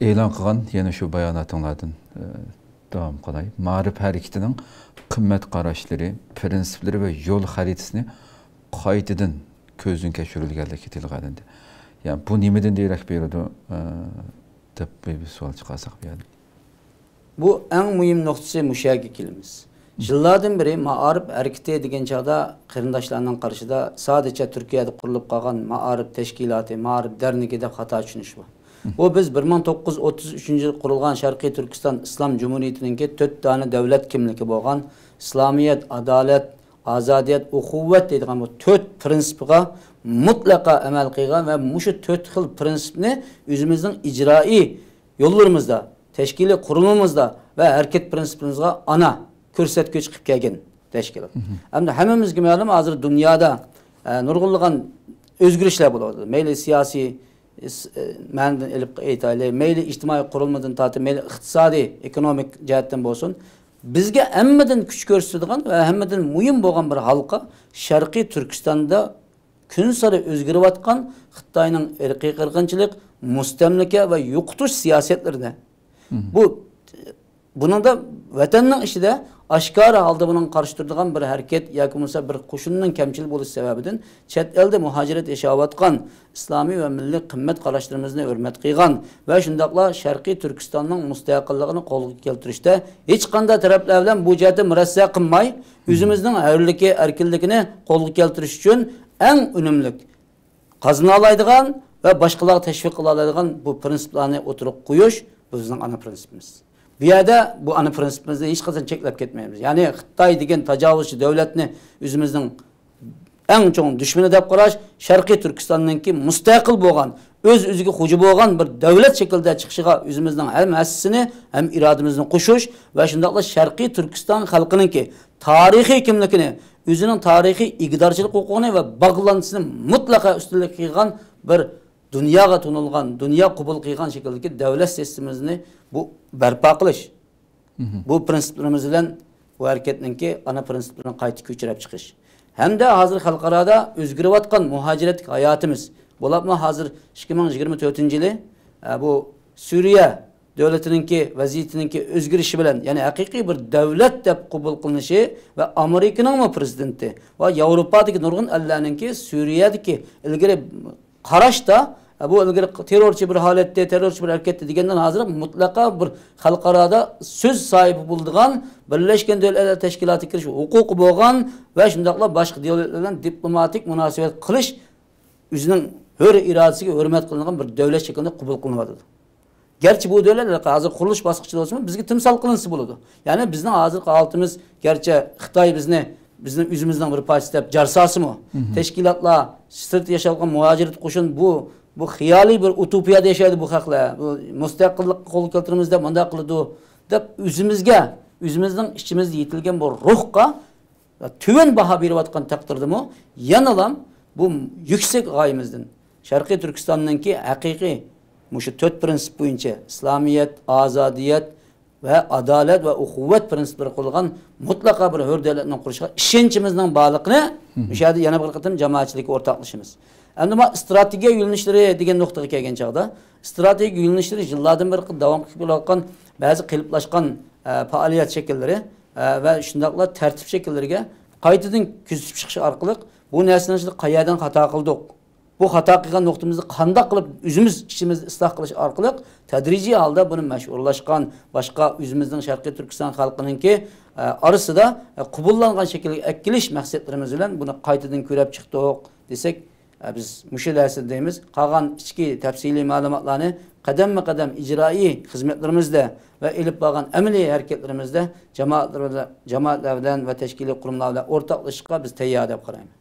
e'lon qilgan yana shu bayonotinglardan davom qilay. Ma'rif harakatining qimmat qarashlari, prinsiplari va yo'l xaritasini qaytadan ko'zdan kechirilganligi tilg'andi. Yani bu nimadan derak beradi deb bir savol chiqarsak bu yerda. Bu eng muhim noktası müşahiye kelimiz. Yıllardan beri ma'arif hareketi degan chog'da qarindoshlarning qarshida sadece Türkiye'de kurulup qalgan ma'arif teşkilatı, ma'arif dernigi deb xato tushunish bu. Bu biz 1933-yil qurilgan Sharqiy Turkiston Islom Cumhuriyetining 4 tane davlat kimligi bo'lgan İslamiyet, adalet, azadiyet, ukuvvet deydigan bu 4 prinsipiga mutlaka amal qilgan va mushu 4 xil prinsipni o'zimizning ijroiy yo'llarimizda, teşkili kurulumumuzda ve hareket prinsipimizga ana ko'rsatgich qilib kelgan tashkilot. Hamda hammamizga ma'lum hozir dunyoda nurg'unlagan o'zgarishlar bo'ladi. Mayli siyosiy ma'nodan olib aytaylik, mayli ijtimoiy qurilmadan tortib, mayli iqtisodiy, ekonomik jihatdan bo'lsin, bizga hammadan kuch ko'rsatadigan va hammadan muhim bo'lgan bir halqa Sharqiy Turkistonda kun sari o'zgarayotgan Xitoyning irqiy qirg'inchilik, mustamlaka va yo'qotish siyosatlarida. Bunun da vatanning ishida aşkara halda bunun karşı turduğun bir hareket yoki bo'lmasa bir qo'shinning kamchilik bo'lishi sababidan chet elda muhojirat yashayotgan islomiy va milliy qimmat qarashlarimizni hurmat qilgan va shundaqla Sharqiy Turkistonning mustaqilligini qo'lga keltirishda hech qanday taraflar bilan bu jihatda murassa qilmay, o'zimizning hurligi, erkinligini qo'lga keltirish uchun eng unumli qazana oladigan va boshqalarga tashviq qila oladigan bu prinsiplarni o'tirib qo'yish bizning ana prinsipimiz. Bu yerda bu ana prinsipimizde hiç qachon cheklab ketmaymiz. Yani Xitoy degan tajovuzchi davlatni o'zimizning eng cho'ng dushmani deb qarash, Sharqiy Turkistonningki mustaqil bo'lgan, o'z-o'ziga xo'ja bo'lgan bir davlat shaklida chiqishiga o'zimizning ham hassini, ham irodamizni qo'shish va shundaqla Sharqiy Turkiston xalqininki tarixiy kimligini, o'zining tarixiy iqtidorchilik huquqini va bog'lanishini mutlaqo ustunlik qilgan bir dunyoga tunilgan, dunyo qabul qilgan shakldagi davlat sistemimizni bu barpo qilish. Bu prinsiplarimiz bilan bu hareketninki ana prinsiplarini qayta ko'chirib chiqish. Hamda hozir xalqarada o'zgarayotgan muhojirat hayotimiz. Bo'labmi hozir 2024-yili bu Suriya davlatininki vaziyatininki o'zgarishi bilan, ya'ni haqiqiy bir davlat deb qabul qilinishi va Amerikaning prezidenti va Yevropadagi nurg'un allarninki Suriyadagi ilgari qarashda bu ilgari terrorchi bir holatda, terrorchi bir harakatda degandan hozir mutlaqo bir xalqarada so'z sohibi bo'lgan Birlashgan Davlatlar Tashkilotiga kirish huquqi bo'lgan va shundaqla boshqa davlatlar bilan diplomatik munosabat qilish o'zining hur irodasiga hurmat qilingan bir davlat shaklida qabul qilinadi. Gerçi bu davlatlar hozir qurilish bosqichida bo'lsa, bizga timsol qilinsa bo'ladi. Ya'ni bizning hozir holatimiz gerçi Xitoy bizning o'zimizning bir parchasi deb jarsasimi? Tashkilotlar, sirt yashalgan muhojirat qo'shin bu xiyoliy bir utopiyada yashaydi bu xalqlar. Bu mustaqillik qo'lga keltirimizda bunday qiladi deb o'zimizning ichimizda yetilgan bu ruhga tuvan baho berayotgan taqdirdami, yanalam bu yuksak g'oyimizdan Sharqiy Turkistonningki haqiqiy mushu 4 prinsip bo'yicha İslamiyet, azadiyet ve adalet ve ukuvvet prinsiplari qo'yilgan mutlaqo bir hur davlatni qurishga ishonchimizning bog'liqni o'sha yerda yana bir qatim jamoatchilikka o'rtoqlashimiz. Endi bu strategiya yo'nalishlari degan nuqtaga kelgan chog'da strategiya yo'nalishlari yillardan beri davom qilib kelayotgan ba'zi qiliblaşgan faoliyat shakllari va shundaqla tartib shakllariga qaytadan kuzatib chiqish orqali bu narsani qayerdan xato qildik, bu xato qilgan nuqtamizni qanday qilib o'zimiz ishimizni isloh qilish orqali tadrijiy holda buni mashhurlashgan boshqa o'zimizning Sharqiy Turkiston xalqininki orasida qabullangan shaklga akkilish maqsadlarimiz bilan buni qaytadan ko'rib chiqdik desak, biz mushu narsa deymiz. Qolgan ichki tafsiliy ma'lumotlarni qadam-qadam ijroiy xizmatlarimizda va ilib borgan amaliy harakatlarimizda jamoatlar bilan va tashkiliy qurumlar bilan o'rtoqlashishga biz tayyor deb qaraymiz.